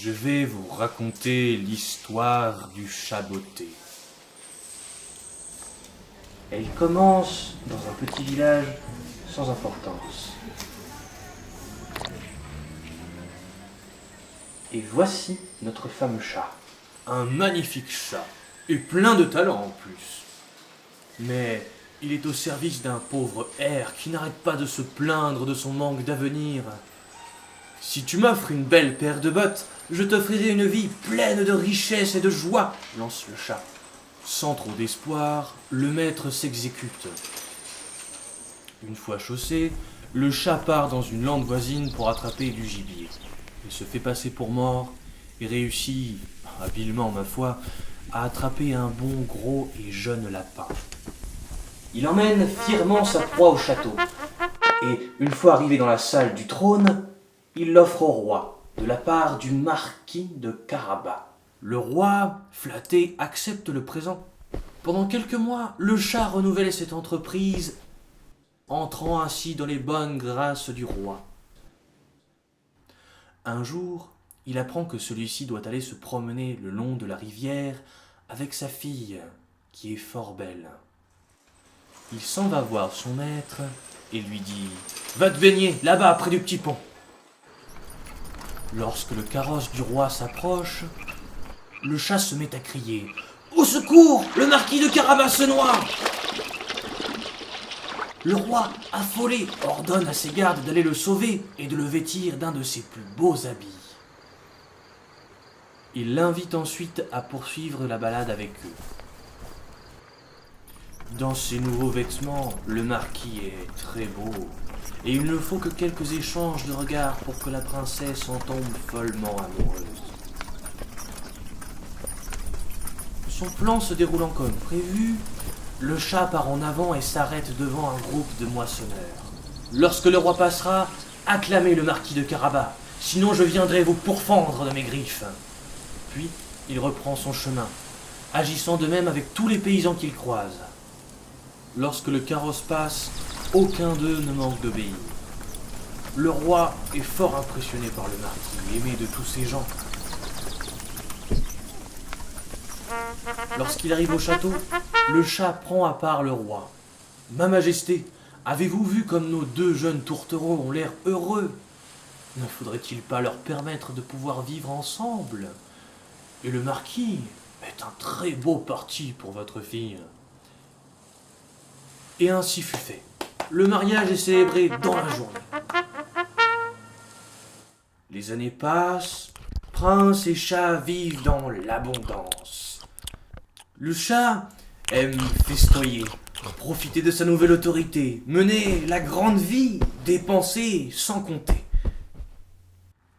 Je vais vous raconter l'histoire du chat botté. Elle commence dans un petit village sans importance. Et voici notre fameux chat. Un magnifique chat, et plein de talent en plus. Mais il est au service d'un pauvre hère qui n'arrête pas de se plaindre de son manque d'avenir. Si tu m'offres une belle paire de bottes, je t'offrirai une vie pleine de richesse et de joie, lance le chat. Sans trop d'espoir, le maître s'exécute. Une fois chaussé, le chat part dans une lande voisine pour attraper du gibier. Il se fait passer pour mort et réussit, habilement ma foi, à attraper un bon gros et jeune lapin. Il emmène fièrement sa proie au château. Et une fois arrivé dans la salle du trône, il l'offre au roi, de la part du marquis de Carabas. Le roi, flatté, accepte le présent. Pendant quelques mois, le chat renouvelle cette entreprise, entrant ainsi dans les bonnes grâces du roi. Un jour, il apprend que celui-ci doit aller se promener le long de la rivière avec sa fille, qui est fort belle. Il s'en va voir son maître et lui dit « Va te baigner, là-bas, près du petit pont !» Lorsque le carrosse du roi s'approche, le chat se met à crier « Au secours, le marquis de Carabas se noie !» Le roi, affolé, ordonne à ses gardes d'aller le sauver et de le vêtir d'un de ses plus beaux habits. Il l'invite ensuite à poursuivre la balade avec eux. Dans ses nouveaux vêtements, le marquis est très beau, et il ne faut que quelques échanges de regards pour que la princesse en tombe follement amoureuse. Son plan se déroulant comme prévu, le chat part en avant et s'arrête devant un groupe de moissonneurs. Lorsque le roi passera, acclamez le marquis de Carabas, sinon je viendrai vous pourfendre de mes griffes. Puis, il reprend son chemin, agissant de même avec tous les paysans qu'il croise. Lorsque le carrosse passe, aucun d'eux ne manque d'obéir. Le roi est fort impressionné par le marquis, aimé de tous ses gens. Lorsqu'il arrive au château, le chat prend à part le roi. « Ma majesté, avez-vous vu comme nos deux jeunes tourtereaux ont l'air heureux? Ne faudrait-il pas leur permettre de pouvoir vivre ensemble? Et le marquis est un très beau parti pour votre fille. » Et ainsi fut fait. Le mariage est célébré dans la journée. Les années passent, prince et chat vivent dans l'abondance. Le chat aime festoyer, profiter de sa nouvelle autorité, mener la grande vie, dépenser sans compter.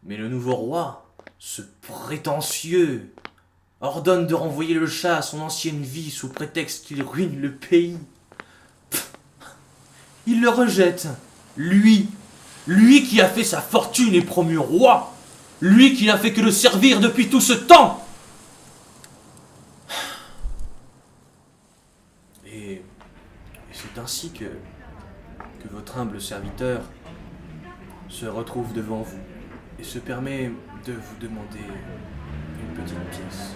Mais le nouveau roi, ce prétentieux, ordonne de renvoyer le chat à son ancienne vie sous prétexte qu'il ruine le pays. Il le rejette, lui qui a fait sa fortune et promu roi, lui qui n'a fait que le servir depuis tout ce temps. Et c'est ainsi que votre humble serviteur se retrouve devant vous et se permet de vous demander une petite pièce.